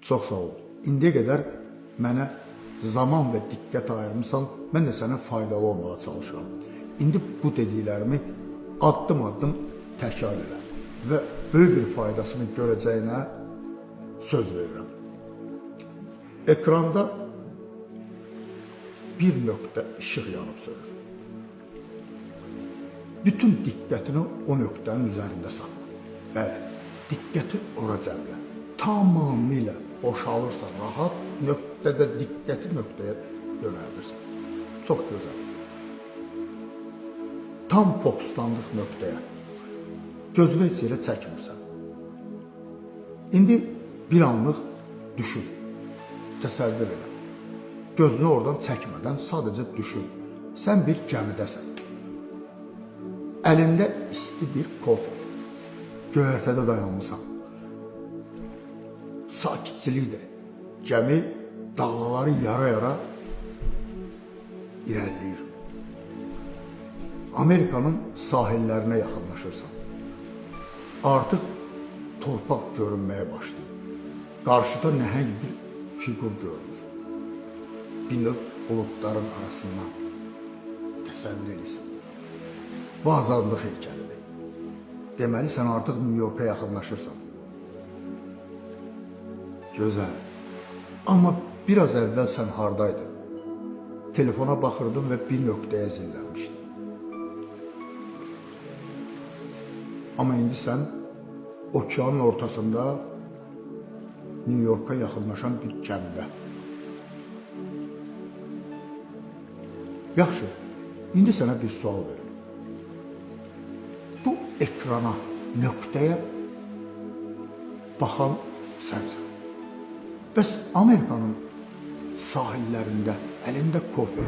Çox sağ ol. İndiyə qədər mənə zaman və diqqət ayırmısan, mən də sənə faydalı olmağa çalışıram. İndi bu dediklərimi addım-addım təkrar elə və böyük bir faydasını görəcəyinə söz verirəm. Ekranda bir nöqtə işıq yanıb sönür. Bütün diqqətini o nöqtənin üzərində saxla. Bəli, diqqəti ora cəmlə. Tamamilə boşalırsan, rahat nöqtədə diqqəti nöqtəyə yönəldirsən. Çox gözəl. Tam fokuslandıq nöqtəyə. Gözünü heç yerə çəkmirsən. İndi bir anlıq düşün, təsəvvür elə. Gözünü oradan çəkmədən sadəcə düşün. Sən bir gəmidəsən. Əlində isti bir kofe. Göyərtədə dayanmışsan. Sakitçilikdir. Gəmi dağları yara-yara irəliləyir. Amerikanın sahillərinə yaxınlaşırsan. Artıq torpaq görünməyə başlayır. Qarşıda nəhəng bir figur görünür. Bir növ buludların arasından təsəvvür edirsən. Bu azadlıq heykəlidir. Deməli, sən artıq New York'a yaxınlaşırsan. Gözəl. Amma biraz əvvəl sən hardaydın? Telefona baxırdın və bir nöqtəyə zillənmişdin. Amma indi sən okeanın ortasında New York'a yaxınlaşan bir gəmidə. Yaxşı, indi sənə bir sual verim. Bu ekrana, nöqtəyə baxan sənsən. Bəs Amerikanın sahillərində, əlində kofe,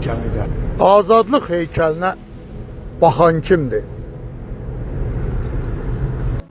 gəmidə azadlıq heykəlinə baxan kimdir?